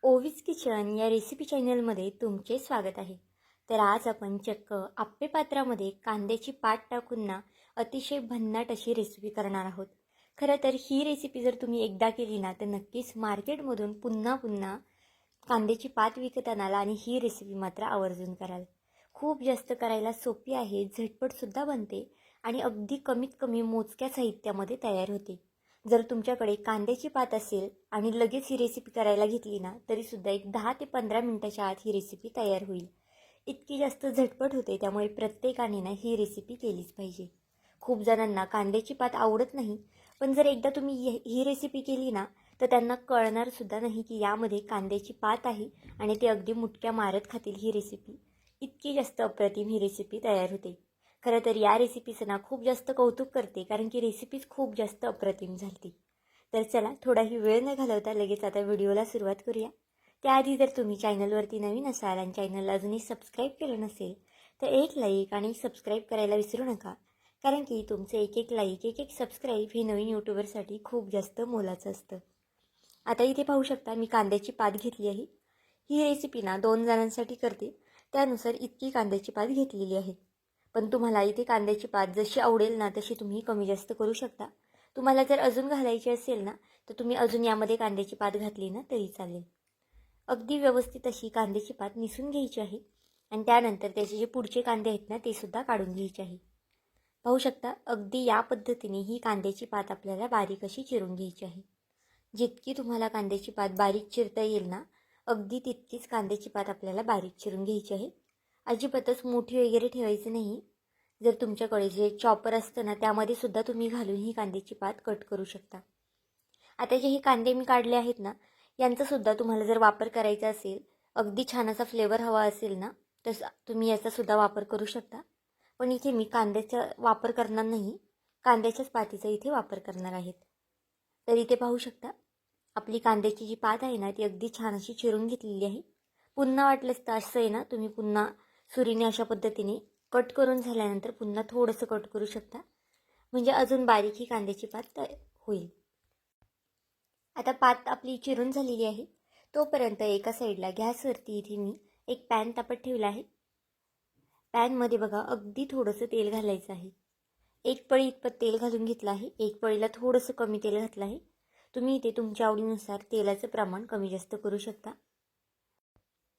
ओवीज kitchen या recipe चॅनलमध्ये तुमचे स्वागत आहे. तर आज आपण चक्क आप्पे पात्रामध्ये कांद्याची पात टाकून ना अतिशय भन्नाट अशी रेसिपी करणार आहोत. खरं तर ही रेसिपी जर तुम्ही एकदा केली ना तर नक्कीच मार्केटमधून पुन्हा पुन्हा कांद्याची पात विकत आणाल आणि ही रेसिपी मात्र आवर्जून कराल. खूप जास्त करायला सोपी आहे, झटपटसुद्धा बनते आणि अगदी कमीत कमी मोजक्या साहित्यामध्ये तयार होते. जर तुमच्याकडे कांद्याची पात असेल आणि लगेच ही रेसिपी करायला घेतली ना तरीसुद्धा एक 10 ते 15 मिनिटाच्या आत ही रेसिपी तयार होईल. इतकी जास्त झटपट होते, त्यामुळे प्रत्येकाने ना ही रेसिपी केलीच पाहिजे. खूप जणांना कांद्याची पात आवडत नाही, पण जर एकदा तुम्ही ही रेसिपी केली ना तर त्यांना कळणारसुद्धा नाही की यामध्ये कांद्याची पात आहे आणि ते अगदी मुटक्या मारत खातील ही रेसिपी. इतकी जास्त अप्रतिम ही रेसिपी तयार होते. खरं तर या रेसिपीचं ना खूप जास्त कौतुक करते, कारण की रेसिपीच खूप जास्त अप्रतिम झाली. तर चला थोडाही वेळ न घालवता लगेच आता व्हिडिओला सुरुवात करूया. त्याआधी जर तुम्ही चॅनलवरती नवीन असाल आणि चॅनलला अजूनही सबस्क्राईब केलं नसेल तर एक लाईक आणि सबस्क्राईब करायला विसरू नका, कारण की तुमचं एक एक लाईक एक एक सबस्क्राईब हे नवीन यूट्यूबरसाठी खूप जास्त मोलाचं असतं. आता इथे पाहू शकता मी कांद्याची पात घेतली आहे. ही रेसिपी ना 2 जणांसाठी करते, त्यानुसार इतकी कांद्याची पात घेतलेली आहे. पण तुम्हाला इथे कांद्याची पात जशी आवडेल ना तशी तुम्ही कमी जास्त करू शकता. तुम्हाला जर अजून घालायची असेल ना तर तुम्ही अजून यामध्ये कांद्याची पात घातली ना तरी चालेल. अगदी व्यवस्थित अशी कांद्याची पात निसून घ्यायची आहे आणि त्यानंतर त्याचे जे पुढचे कांदे आहेत ना ते सुद्धा काढून घ्यायचे आहे. पाहू शकता अगदी या पद्धतीने ही कांद्याची पात आपल्याला बारीक अशी चिरून घ्यायची आहे. जितकी तुम्हाला कांद्याची पात बारीक चिरता येईल ना अगदी तितकीच कांद्याची पात आपल्याला बारीक चिरून घ्यायची आहे. अजिबातच मोठी वगैरे ठेवायची नाही. जर तुमच्याकडे जे चॉपर असतं ना त्यामध्ये सुद्धा तुम्ही घालून ही कांद्याची पात कट करू शकता. आता जे हे कांदे मी काढले आहेत ना यांचासुद्धा तुम्हाला जर वापर करायचा असेल, अगदी छान असा फ्लेवर हवा असेल ना तर तुम्ही याचासुद्धा वापर करू शकता. पण इथे मी कांद्याचा वापर करणार नाही, कांद्याच्याच पातीचा इथे वापर करणार आहेत. तर इथे पाहू शकता आपली कांद्याची जी पात आहे ना ती अगदी छान अशी चिरून घेतलेली आहे. पुन्हा वाटलंच तर असं आहे ना तुम्ही पुन्हा सुरीने अशा पद्धतीने कट करून झाल्यानंतर पुन्हा थोडंसं कट करू शकता, म्हणजे अजून बारीक ही कांद्याची पात होईल. आता पात आपली चिरून झालेली आहे. तोपर्यंत एका साईडला गॅसवरती इथे मी एक पॅन तापत ठेवला आहे. पॅनमध्ये बघा अगदी थोडंसं तेल घालायचं आहे. एक पळी इतपत तेल घालून घेतलं आहे. एक पळीला थोडंसं कमी तेल घातलं आहे. तुम्ही इथे तुमच्या आवडीनुसार तेलाचं प्रमाण कमी जास्त करू शकता.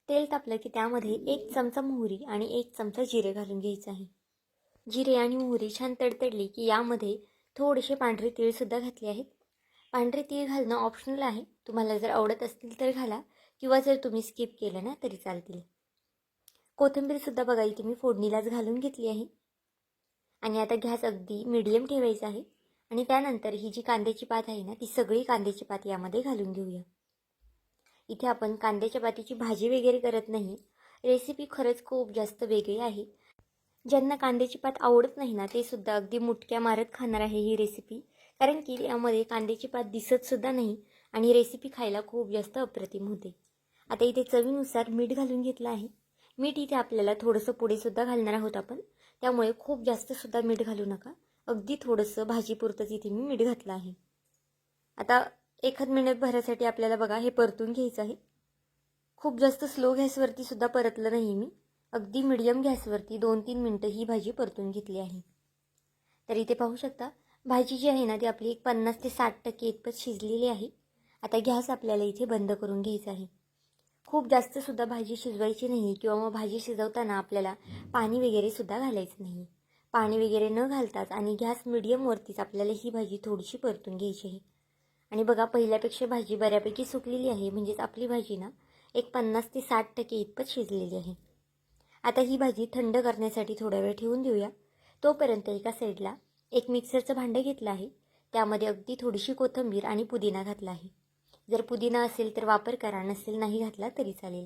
तेल तापलं की त्यामध्ये 1 चमचा मोहरी आणि 1 चमचा जिरे घालून घ्यायचं आहे. जिरे आणि मोहरी छान तडतडली की यामध्ये थोडेसे पांढरे तीळसुद्धा घातले आहेत. पांढरे तीळ घालणं ऑप्शनल आहे, तुम्हाला जर आवडत असतील तर घाला किंवा जर तुम्ही स्किप केलं ना तरी चालतील. कोथिंबीरसुद्धा बघा इथे मी फोडणीलाच घालून घेतली आहे. आणि आता गॅस अगदी मीडियम ठेवायचा आहे आणि त्यानंतर ही जी कांद्याची पात आहे ना ती सगळी कांद्याची पात यामध्ये घालून घेऊया. इथे आपण कांद्याच्या पातीची भाजी वगैरे करत नाही. रेसिपी खरंच खूप जास्त वेगळी आहे. ज्यांना कांद्याची पात आवडत नाही ना ते सुद्धा अगदी मुटक्या मारत खाणार आहे ही रेसिपी, कारण की यामध्ये कांद्याची पात दिसतसुद्धा नाही आणि रेसिपी खायला खूप जास्त अप्रतिम होते. आता इथे चवीनुसार मीठ घालून घेतलं आहे. मीठ इथे आपल्याला थोडंसं पुढेसुद्धा घालणार आहोत आपण, त्यामुळे खूप जास्तसुद्धा मीठ घालू नका. अगदी थोडंसं भाजीपुरतंच इथे मी मीठ घातलं आहे. आता 1 मिनिट भरासाठी आपल्याला बघा हे परतून घ्यायचं आहे. खूप जास्त स्लो गॅसवरती सुद्धा परतलं नाही मी, अगदी मीडियम गॅसवरती 2-3 मिनटं ही भाजी परतून घेतली आहे. तर इथे पाहू शकता भाजी जी आहे ना ती आपली 50 ते 60% इतपत शिजलेली आहे. आता गॅस आपल्याला इथे बंद करून घ्यायचा आहे. खूप जास्तसुद्धा भाजी शिजवायची नाही किंवा मग भाजी शिजवताना आपल्याला पाणी वगैरे सुद्धा घालायचं नाही. पाणी वगैरे न घालताच आणि गॅस मीडियमवरतीच आपल्याला ही भाजी थोडीशी परतून घ्यायची आहे. आणि बघा पहिल्यापेक्षा भाजी बऱ्यापैकी सुकलेली आहे, म्हणजेच आपली भाजी ना एक 50 ते 60% इतपत शिजलेली आहे. आता ही भाजी थंड करण्यासाठी थोडा वेळ ठेवून देऊया. तोपर्यंत एका साईडला एक मिक्सरचं भांडं घेतलं आहे. त्यामध्ये अगदी थोडीशी कोथिंबीर आणि पुदिना घातला आहे. जर पुदिना असेल तर वापर करा, नसेल नाही घातला तरी चालेल.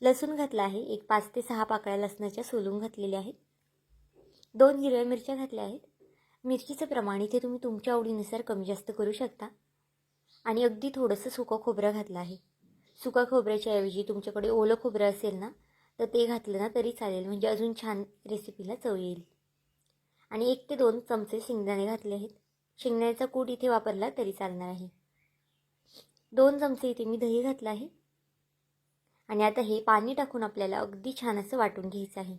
लसूण घातला आहे. एक 5 ते 6 पाकळ्या लसणाच्या सोलून घातलेल्या आहेत. 2 हिरव्या मिरच्या घातल्या आहेत. मिरचीचं प्रमाण इथे तुम्ही तुमच्या आवडीनुसार कमी जास्त करू शकता. आणि अगदी थोडंसं सुकं खोबरं घातलं आहे. सुका खोबऱ्याच्या ऐवजी तुमच्याकडे ओलं खोबरं असेल ना तर ते घातलं ना तरी चालेल, म्हणजे अजून छान रेसिपीला चव येईल. आणि 1 ते 2 चमचे शेंगदाणे घातले आहेत. शेंगदाण्याचा कूट इथे वापरला तरी चालणार आहे. 2 चमचे इथे मी दही घातलं आहे आणि आता हे पाणी टाकून आपल्याला अगदी छान असं वाटून घ्यायचं आहे.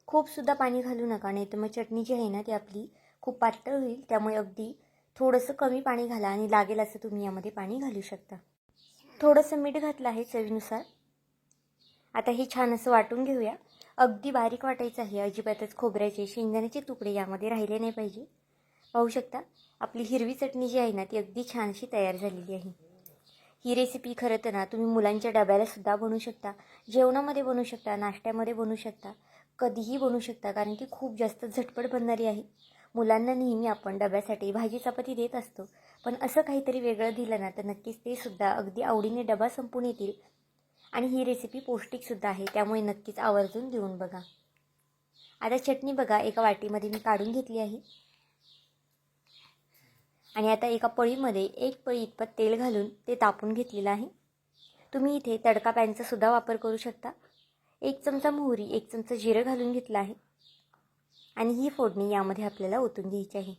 खूपसुद्धा पाणी घालू नका, नाही तर मग चटणी जी आहे ना ती आपली खूप पातळ होईल. त्यामुळे अगदी थोडंसं कमी पाणी घाला आणि लागेल असं तुम्ही यामध्ये पाणी घालू शकता. थोडंसं मीठ घातलं आहे चवीनुसार. आता हे छान असं वाटून घेऊया. अगदी बारीक वाटायचं आहे, अजिबातच खोबऱ्याचे शेंगदाण्याचे तुकडे यामध्ये राहिले नाही पाहिजे. पाहू शकता आपली हिरवी चटणी जी आहे ना ती अगदी छान अशी तयार झालेली आहे. ही रेसिपी खरं तर ना तुम्ही मुलांच्या डब्यालासुद्धा बनवू शकता, जेवणामध्ये बनवू शकता, नाश्त्यामध्ये बनवू शकता, कधीही बनवू शकता, कारण की खूप जास्त झटपट बनणारी आहे. मुलांना नेहमी आपण डब्यासाठी भाजी चपाती देत असतो, पण असं काहीतरी वेगळं दिलं ना तर नक्कीच ते सुद्धा अगदी आवडीने डबा संपून येतील. आणि ही रेसिपी पौष्टिकसुद्धा आहे, त्यामुळे नक्कीच आवर्जून देऊन बघा. आता चटणी बघा एका वाटीमध्ये मी काढून घेतली आहे आणि आता एका पळीमध्ये 1 पळी इतपत तेल घालून ते तापून घेतलेलं आहे. तुम्ही इथे तडका पॅनचा सुद्धा वापर करू शकता. 1 चमचा मोहरी, 1 चमचा जिरं घालून घेतलं आहे आणि ही फोडणी यामध्ये आपल्याला ओतून घ्यायची आहे.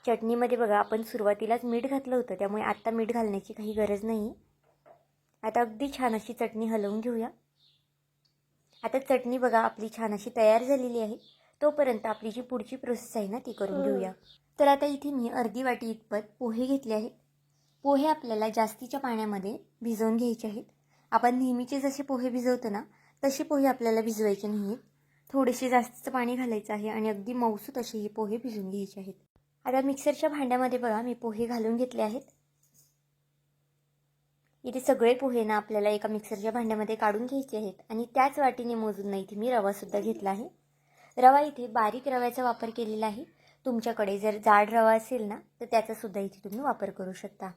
चटणीमध्ये बघा आपण सुरुवातीलाच मीठ घातलं होतं, त्यामुळे आत्ता मीठ घालण्याची काही गरज नाही. आता अगदी छान अशी चटणी हलवून घेऊया. आता चटणी बघा आपली छान अशी तयार झालेली आहे. तोपर्यंत आपली जी पुढची प्रोसेस आहे ना ती करून घेऊया. तर आता इथे मी अर्धी वाटी इतपत पोहे घेतले आहेत. पोहे आपल्याला जास्तीच्या पाण्यामध्ये भिजवून घ्यायचे आहेत. आपण नेहमीचे जसे पोहे भिजवतो ना तसे पोहे आपल्याला भिजवायचे नाही आहेत. थोडेसे जास्तचं पाणी घालायचं आहे आणि अगदी मऊसूत असे हे पोहे भिजवून घ्यायचे आहेत. आता मिक्सरच्या भांड्यामध्ये बघा मी पोहे घालून घेतले आहेत. इथे सगळे पोहे ना आपल्याला एका मिक्सरच्या भांड्यामध्ये काढून घ्यायचे आहेत आणि त्याच वाटीने मोजून ना इथे मी रवासुद्धा घेतला आहे. रवा इथे बारीक रव्याचा वापर केलेला आहे. तुमच्याकडे जर जाड रवा असेल ना तर त्याचासुद्धा इथे तुम्ही वापर करू शकता.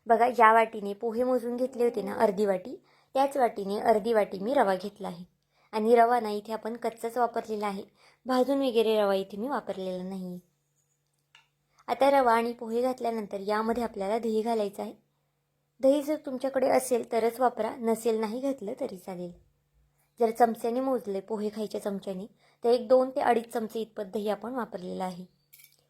बघा ज्या वाटीने पोहे मोजून घेतले होते ना अर्धी वाटी, त्याच वाटीने अर्धी वाटी मी रवा घेतला आहे आणि रवा ना इथे आपण कच्चाच वापरलेला आहे, भाजून वगैरे रवा इथे मी वापरलेला नाही. आता रवा आणि पोहे घातल्यानंतर यामध्ये आपल्याला दही घालायचं आहे. दही जर तुमच्याकडे असेल तरच वापरा, नसेल नाही घातलं तरी चालेल. जर चमच्याने मोजले पोहे खायच्या चमच्याने तर 1-2 ते 2.5 चमचे इतपत दही आपण वापरलेलं आहे.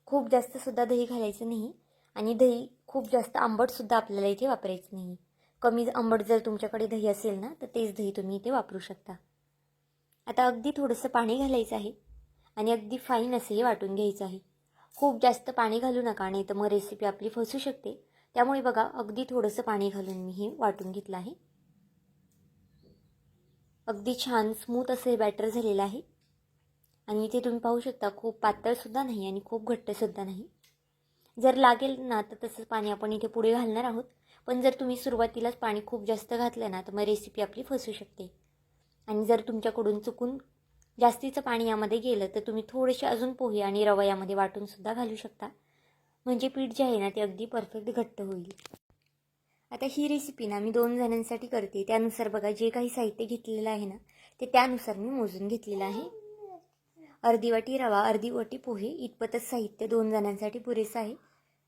खूप जास्तसुद्धा दही घालायचं नाही आणि दही खूप जास्त आंबटसुद्धा आपल्याला इथे वापरायचं नाही. कमी आंबट जर तुमच्याकडे दही असेल ना तर तेच दही तुम्ही इथे वापरू शकता. आता अगदी थोडंसं पाणी घालायचं आहे आणि अगदी फाईन असं हे वाटून घ्यायचं आहे. खूप जास्त पाणी घालू नका, नाही तर मग रेसिपी आपली फसू शकते. त्यामुळे बघा अगदी थोडंसं पाणी घालून मी हे वाटून घेतलं आहे. अगदी छान स्मूथ असं हे बॅटर झालेलं आहे आणि इथे तुम्ही पाहू शकता खूप पातळसुद्धा नाही आणि खूप घट्टसुद्धा नाही. जर लागेल ना तर तसंच पाणी आपण इथे पुढे घालणार आहोत, पण जर तुम्ही सुरुवातीलाच पाणी खूप जास्त घातलं ना तर मग रेसिपी आपली फसू शकते. आणि जर तुमच्याकडून चुकून जास्तीचं पाणी यामध्ये गेलं तर तुम्ही थोडेसे अजून पोहे आणि रवा यामध्ये वाटूनसुद्धा घालू शकता, म्हणजे पीठ जे आहे ना ते अगदी परफेक्ट घट्ट होईल. आता ही रेसिपी ना मी 2 जणांसाठी करते, त्यानुसार बघा जे काही साहित्य घेतलेलं आहे ना ते त्यानुसार मी मोजून घेतलेलं आहे. अर्धी वाटी रवा, अर्धी वाटी पोहे इतपतच साहित्य 2 जणांसाठी पुरेसं आहे.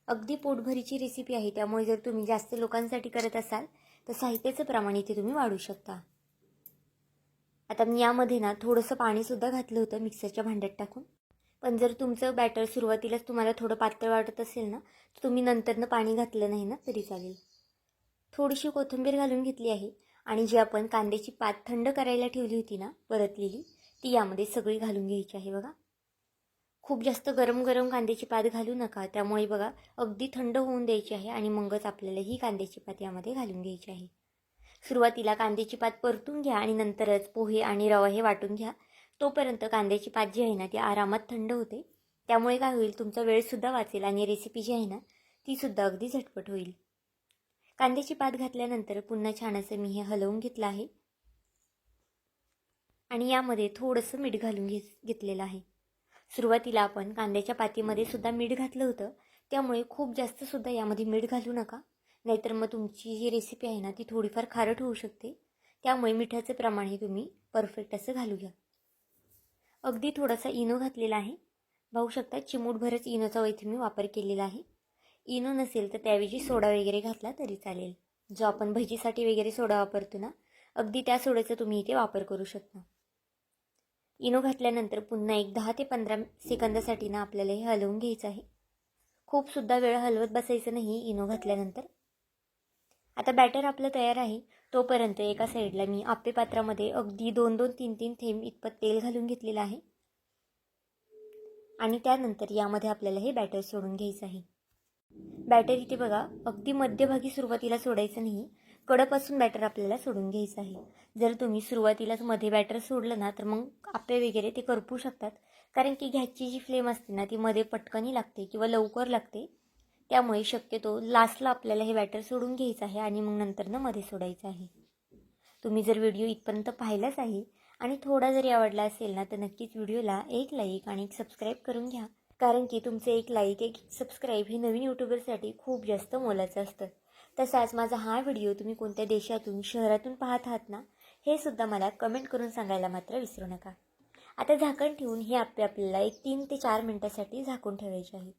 अगदी पोटभरीची रेसिपी आहे, त्यामुळे जर तुम्ही जास्त लोकांसाठी करत असाल तर साहित्याचं प्रमाण इथे तुम्ही वाढवू शकता. आता मी यामध्ये ना थोडंसं पाणीसुद्धा घातलं होतं मिक्सरच्या भांड्यात टाकून, पण जर तुमचं बॅटर सुरुवातीलाच तुम्हाला थोडं पातळ वाटत असेल ना तर तुम्ही नंतरनं पाणी घातलं नाही ना तरी चालेल. थोडीशी कोथिंबीर घालून घेतली आहे आणि जी आपण कांद्याची पात थंड करायला ठेवली होती ना परतलेली, ती यामध्ये सगळी घालून घ्यायची आहे. बघा खूप जास्त गरम गरम कांद्याची पात घालू नका, त्यामुळे बघा अगदी थंड होऊन द्यायची आहे आणि मगच आपल्याला ही कांद्याची पात यामध्ये घालून घ्यायची आहे. सुरुवातीला कांद्याची पात परतून घ्या आणि नंतरच पोहे आणि रवा हे वाटून घ्या. तोपर्यंत कांद्याची पात जी आहे ना ती आरामात थंड होते, त्यामुळे काय होईल तुमचा वेळसुद्धा वाचेल आणि रेसिपी जी आहे ना तीसुद्धा अगदी झटपट होईल. कांद्याची पात घातल्यानंतर पुन्हा छान असं मी हे हलवून घेतलं आहे आणि यामध्ये थोडंसं मीठ घालून घेतलेलं आहे. सुरुवातीला आपण कांद्याच्या पातीमध्ये सुद्धा मीठ घातलं होतं, त्यामुळे खूप जास्तसुद्धा यामध्ये मीठ घालू नका, नाहीतर मग तुमची जी रेसिपी आहे ना ती थोडीफार खारट होऊ शकते. त्यामुळे मिठाचं प्रमाण हे तुम्ही परफेक्ट असं घालू घ्या. अगदी थोडासा इनो घातलेला आहे, पाहू शकता चिमूटभरच इनोचा इथे मी वापर केलेला आहे. इनो नसेल तर त्याऐवजी सोडा वगैरे घातला तरी चालेल. जो आपण भजीसाठी वगैरे सोडा वापरतो ना अगदी त्या सोड्याचा तुम्ही इथे वापर करू शकता. इनो घातल्यानंतर पुन्हा एक 10 ते 15 सेकंदासाठी ना आपल्याला हे हलवून घ्यायचं आहे. खूपसुद्धा वेळ हलवत बसायचं नाही इनो घातल्यानंतर. आता बॅटर आपलं तयार आहे. तोपर्यंत एका साईडला मी आप्पे पात्रामध्ये अगदी 2-2, 3-3 थेंब इतपत तेल घालून घेतलेलं आहे. आणि त्यानंतर यामध्ये आपल्याला हे बॅटर सोडून घ्यायचं आहे. बॅटर इथे बघा अगदी मध्यभागी सुरुवातीला सोडायचं नाही, कडेपासून बॅटर आपल्याला सोडून घ्यायचं आहे. जर तुम्ही सुरुवातीलाच मध्ये बॅटर सोडलं ना तर मग आप्पे वगैरे ते करपू शकतात, कारण की गॅसची जी फ्लेम असते ना ती मध्ये पटकनी लागते किंवा लवकर लागते. त्यामुळे शक्यतो लास्टला आपल्याला हे बॅटर सोडून घ्यायचं आहे आणि मग नंतर मध्ये सोडायचं आहे. तुम्ही जर व्हिडिओ इथपर्यंत पाहिलाच आहे आणि थोडा जरी आवडला असेल ना तर नक्कीच व्हिडिओला एक लाईक आणि एक सबस्क्राईब करून घ्या, कारण की तुमचे एक लाईक एक सबस्क्राईब हे नवीन यूट्यूबरसाठी खूप जास्त मोलाचं असतं. तसाच माझा हा व्हिडिओ तुम्ही कोणत्या देशातून शहरातून पाहत आहात ना हे सुद्धा मला कमेंट करून सांगायला मात्र विसरू नका. आता झाकण ठेवून हे आप्पे आपल्याला एक 3 ते 4 मिनटासाठी झाकून ठेवायचे आहेत.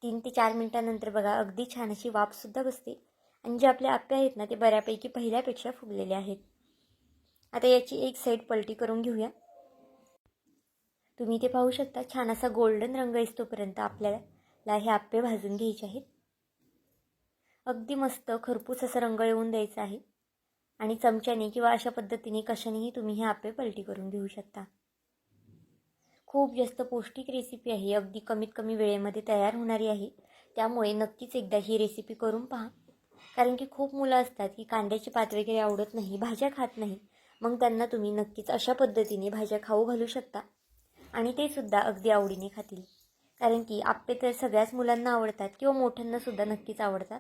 3 ते 4 मिनटानंतर बघा अगदी छान अशी वाफसुद्धा बसते आणि जे आपले आप्पे आहेत ना ते बऱ्यापैकी पहिल्यापेक्षा फुगलेले आहेत. आता याची एक साईड पलटी करून घेऊया. तुम्ही इथे पाहू शकता छान असा गोल्डन रंग येतोपर्यंत आपल्याला हे आप्पे भाजून घ्यायचे आहेत. अगदी मस्त खरपूस असा रंग येऊन द्यायचा आहे आणि चमच्याने किंवा अशा पद्धतीने कशानेही तुम्ही हे आप्पे पलटी करून घेऊ शकता. खूप जास्त पौष्टिक रेसिपी आहे, अगदी कमीत कमी वेळेमध्ये तयार होणारी आहे. त्यामुळे नक्कीच एकदा ही रेसिपी करून पहा, कारण की खूप मुलं असतात की कांद्याची पात वगैरे आवडत नाही, भाज्या खात नाही. मग त्यांना तुम्ही नक्कीच अशा पद्धतीने भाज्या खाऊ घालू शकता आणि ते सुद्धा अगदी आवडीने खातील, कारण की आप्पे तर सगळ्याच मुलांना आवडतात किंवा मोठ्यांनासुद्धा नक्कीच आवडतात.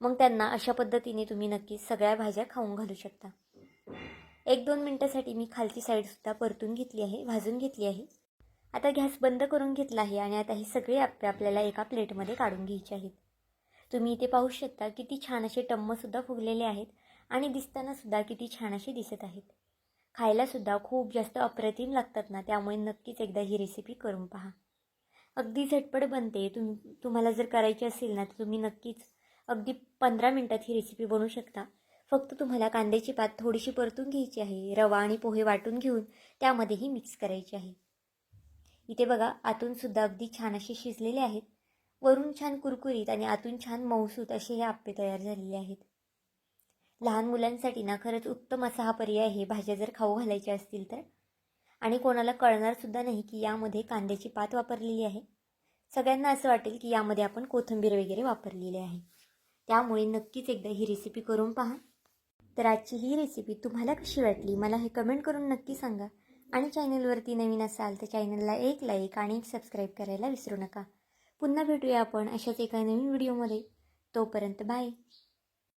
मग त्यांना अशा पद्धतीने तुम्ही नक्कीच सगळ्या भाज्या खाऊन घालू शकता. 1-2 मिनटासाठी मी खालची साईडसुद्धा परतून घेतली आहे, भाजून घेतली आहे. आता गॅस बंद करून घेतला आहे आणि आता हे सगळे आप्पे आपल्याला एका प्लेटमध्ये काढून घ्यायचे आहेत. तुम्ही इथे पाहू शकता किती छान असे टम्मसुद्धा फुगलेले आहेत आणि दिसतानासुद्धा किती छान असे दिसत आहेत. खायलासुद्धा खूप जास्त अप्रतिम लागतात ना, त्यामुळे नक्कीच एकदा ही रेसिपी करून पहा. अगदी झटपट बनते. तुम्हाला जर करायची असेल ना तर तुम्ही नक्कीच अगदी 15 मिनटात ही रेसिपी बनवू शकता. फक्त तुम्हाला कांद्याची पात थोडीशी परतून घ्यायची आहे, रवा आणि पोहे वाटून घेऊन त्यामध्येही मिक्स करायचे आहे. इथे बघा आतून सुद्धा अगदी छान असे शिजलेले आहेत. वरून छान कुरकुरीत आणि आतून छान मऊसूत असे हे आप्पे तयार झालेले आहेत. लहान मुलांसाठी ना खरंच उत्तम असा हा पर्याय आहे, भाज्या जर खाऊ घालायच्या असतील तर. आणि कोणाला कळणारसुद्धा नाही की यामध्ये कांद्याची पात वापरलेली आहे. सगळ्यांना असं वाटेल की यामध्ये आपण कोथिंबीर वगैरे वापरलेली आहे. त्यामुळे नक्कीच एकदा ही रेसिपी करून पहा. तर आजची ही रेसिपी तुम्हाला कशी वाटली मला हे कमेंट करून नक्की सांगा. आणि चॅनलवरती नवीन असाल तर चॅनलला एक लाईक आणि एक सबस्क्राईब करायला विसरू नका. पुन्हा भेटूया आपण अशाच एका नवीन व्हिडिओमध्ये. तोपर्यंत बाय.